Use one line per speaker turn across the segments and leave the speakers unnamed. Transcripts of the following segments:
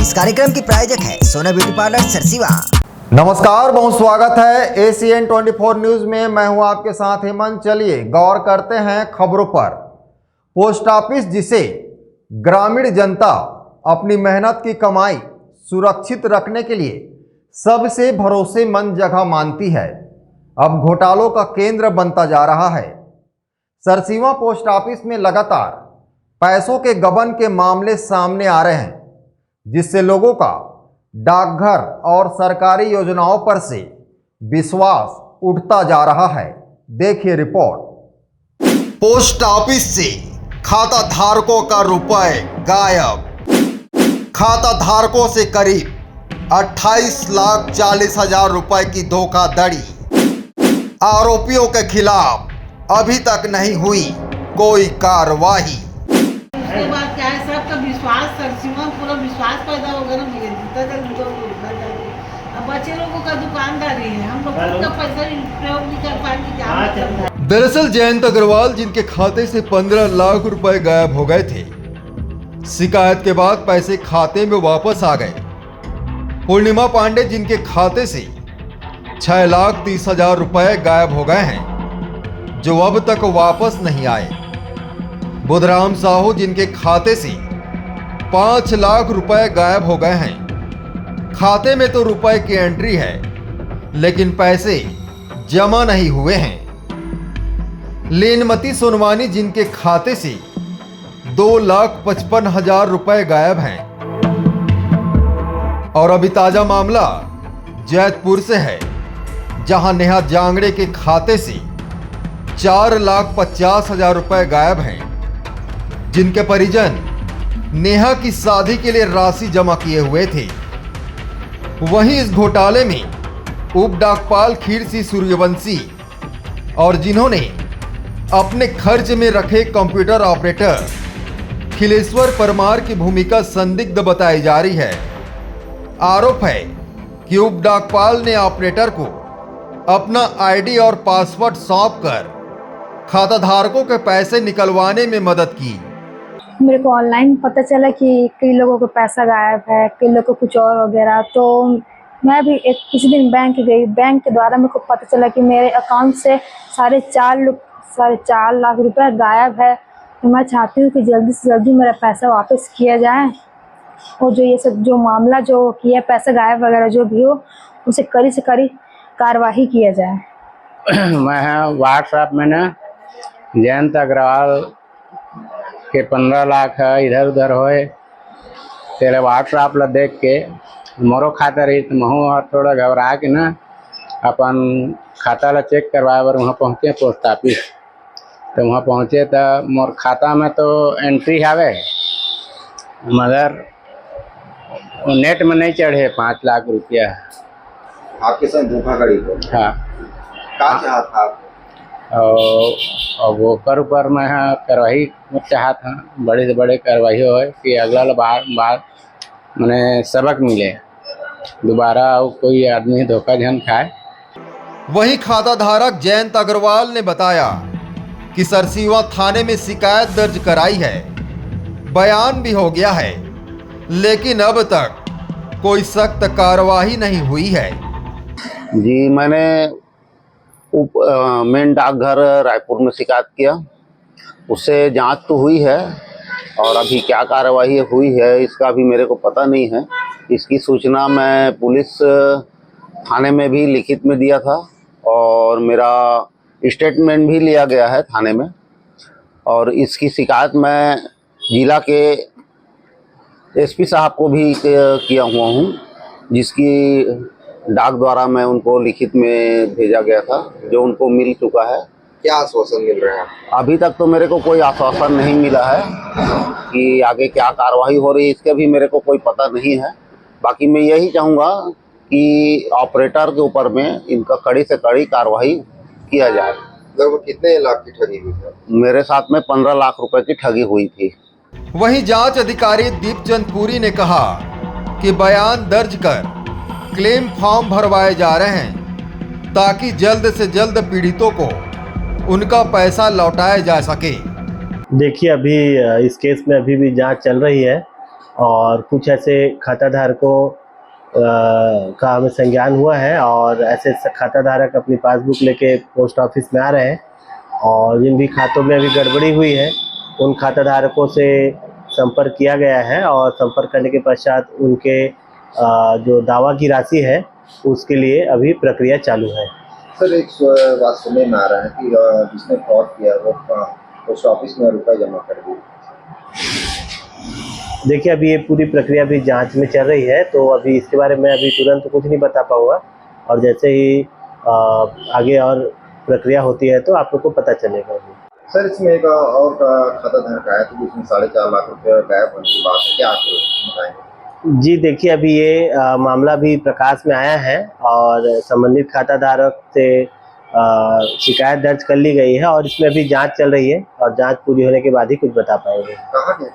इस कार्यक्रम की प्रायोजक है सोना ब्यूटी पार्लर सरसीवा।
नमस्कार, बहुत स्वागत है ACN 24 न्यूज में। मैं हूं आपके साथ हेमंत। चलिए गौर करते हैं खबरों पर। पोस्ट ऑफिस, जिसे ग्रामीण जनता अपनी मेहनत की कमाई सुरक्षित रखने के लिए सबसे भरोसेमंद जगह मानती है, अब घोटालों का केंद्र बनता जा रहा है। सरसीवा पोस्ट ऑफिस में लगातार पैसों के गबन के मामले सामने आ रहे हैं, जिससे लोगों का डाकघर और सरकारी योजनाओं पर से विश्वास उठता जा रहा है। देखिए रिपोर्ट। पोस्ट ऑफिस से खाता धारकों का रुपए गायब। खाता धारकों से करीब 28,40,000 रुपए की धोखाधड़ी। आरोपियों के खिलाफ अभी तक नहीं हुई कोई कार्रवाई।
उसके बाद क्या है, सबका विश्वास, सरसीमा पूरा विश्वास पैदा होगा ना भैया, जितना जल्दी अब बच्चे लोगों का दुकानदारी है, हम लोग का पैसा प्रयोग नहीं कर पाएंगे क्या।
दरअसल जयंत अग्रवाल, जिनके खाते से 15 लाख रुपए गायब हो गए थे, शिकायत के बाद पैसे खाते में वापस आ गए। पूर्णिमा पांडे, जिनके खाते से 6,30,000 रुपए गायब हो गए हैं, जो अब तक वापस नहीं आए। बुधराम साहू, जिनके खाते से 5 लाख रुपए गायब हो गए हैं। खाते में तो रुपए की एंट्री है, लेकिन पैसे जमा नहीं हुए हैं। लीनमती सोनवानी, जिनके खाते से 2,55,000 रुपए गायब हैं। और अभी ताजा मामला जैतपुर से है, जहां नेहा जांगड़े के खाते से 4,50,000 रुपए गायब हैं, जिनके परिजन नेहा की शादी के लिए राशि जमा किए हुए थे। वहीं इस घोटाले में उप डाकपाल खीरसी सूर्यवंशी और जिन्होंने अपने खर्च में रखे कंप्यूटर ऑपरेटर खिलेश्वर परमार की भूमिका संदिग्ध बताई जा रही है। आरोप है कि उप डाकपाल ने ऑपरेटर को अपना आईडी और पासवर्ड सौंपकर खाता धारकों के पैसे निकलवाने में मदद की।
मेरे को ऑनलाइन पता चला कि कई लोगों को पैसा गायब है, कई लोगों को कुछ और वगैरह। तो मैं भी किसी दिन बैंक गई। बैंक के द्वारा मेरे को पता चला कि मेरे अकाउंट से 4.5 लाख रुपए गायब है। तो मैं चाहती हूँ कि जल्दी से जल्दी मेरा पैसा वापस किया जाए, और जो ये सब जो मामला जो किया, पैसा गायब वगैरह जो भी हो, उसे कड़ी से कड़ी कार्रवाई किया जाए।
मैं व्हाट्सएप में ना जयंत अग्रवाल के 15 लाख है इधर उधर होए, तेरे व्हाट्सएप ला देख के मोरो खाता रही तो महू थोड़ा घबरा के ना अपन खाता ला चेक करवाए बर वहाँ पहुँचे पोस्ट ऑफिस। तो वहाँ पहुँचे तो मोर खाता में तो एंट्री हावे, मगर नेट में नहीं चढ़े 5 लाख रुपया।
आपके साथ धोखाधड़ी को?
हाँ।
क्या चाहा था आप?
और वो ऊपर मैं कार्रवाई चाहा था, बड़े से बड़े कार्रवाई हो कि अगला बार मैंने सबक मिले, दोबारा कोई आदमी धोखा झन खाए।
वहीं खाता धारक जयंत अग्रवाल ने बताया कि सरसीवा थाने में शिकायत दर्ज कराई है, बयान भी हो गया है, लेकिन अब तक कोई सख्त कार्रवाई नहीं हुई है।
जी, मैंने मेन डाकघर रायपुर में शिकायत किया, उससे जांच तो हुई है, और अभी क्या कार्रवाई हुई है इसका भी मेरे को पता नहीं है। इसकी सूचना मैं पुलिस थाने में भी लिखित में दिया था, और मेरा स्टेटमेंट भी लिया गया है थाने में। और इसकी शिकायत मैं जिला के SP साहब को भी किया हुआ हूँ, जिसकी डाक द्वारा मैं उनको लिखित में भेजा गया था, जो उनको मिल चुका है।
क्या आश्वासन मिल रहा है?
अभी तक तो मेरे को कोई आश्वासन नहीं मिला है कि आगे क्या कार्रवाई हो रही है, इसके भी मेरे को कोई पता नहीं है। बाकी मैं यही चाहूँगा कि ऑपरेटर के ऊपर में इनका कड़ी से कड़ी कार्रवाई किया जाए।
लगभग कितने लाख की ठगी हुई है?
मेरे साथ में 15 लाख रुपए की ठगी हुई थी।
वहीं जांच अधिकारी दीपचंद पुरी ने कहा कि बयान दर्ज कर क्लेम फॉर्म भरवाए जा रहे हैं, ताकि जल्द से जल्द पीड़ितों को उनका पैसा लौटाया जा सके।
देखिए, अभी इस केस में अभी भी जांच चल रही है, और कुछ ऐसे खाता धारकों का हमें संज्ञान हुआ है और ऐसे खाता धारक अपनी पासबुक लेके पोस्ट ऑफिस में आ रहे हैं और जिन भी खातों में अभी गड़बड़ी हुई है उन खाता धारकों से संपर्क किया गया है और संपर्क करने के पश्चात उनके जो दावा की राशि है उसके लिए अभी प्रक्रिया चालू है।
सर एक बात सुनने में आ रहा है कि जिसने फ्रॉड किया वो पोस्ट ऑफिस में रुपए जमा कर दिए।
देखिए अभी ये पूरी प्रक्रिया भी जांच में चल रही है तो अभी इसके बारे में अभी तुरंत कुछ नहीं बता पाऊंगा और जैसे ही आगे और प्रक्रिया होती है तो आप लोग को पता चलेगा।
सर इसमें एक और खाता धारक आया था जिसमें 4.5 लाख रुपए गायब होने की बात है, क्या आप बताएंगे?
जी देखिए अभी ये मामला भी प्रकाश में आया है और संबंधित खाता धारक से शिकायत दर्ज कर ली गई है और इसमें अभी जांच चल रही है और जांच पूरी होने के बाद ही कुछ बता पाएंगे।
कहाँ के?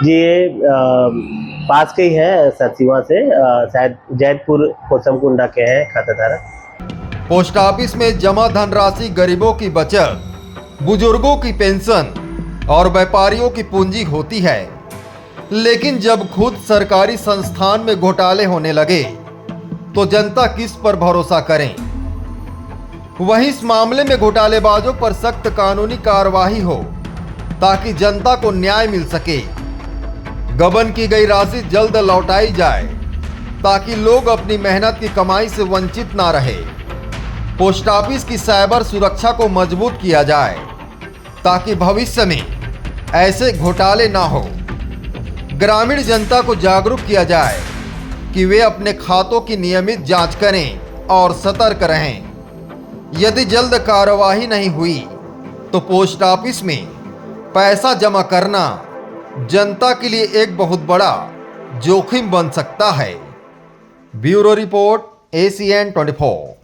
जी ये पास के ही है सरसीवा से, शायद जैतपुर कोसमकुंडा के हैं खाता धारक।
पोस्ट ऑफिस में जमा धनराशि गरीबों की बचत, बुजुर्गों की पेंशन और व्यापारियों की पूंजी होती है, लेकिन जब खुद सरकारी संस्थान में घोटाले होने लगे तो जनता किस पर भरोसा करें। वहीं इस मामले में घोटालेबाजों पर सख्त कानूनी कार्यवाही हो ताकि जनता को न्याय मिल सके, गबन की गई राशि जल्द लौटाई जाए ताकि लोग अपनी मेहनत की कमाई से वंचित ना रहे। पोस्ट ऑफिस की साइबर सुरक्षा को मजबूत किया जाए ताकि भविष्य में ऐसे घोटाले ना हो। ग्रामीण जनता को जागरूक किया जाए कि वे अपने खातों की नियमित जांच करें और सतर्क रहें। यदि जल्द कार्यवाही नहीं हुई तो पोस्ट ऑफिस में पैसा जमा करना जनता के लिए एक बहुत बड़ा जोखिम बन सकता है। Bureau report ACN 24।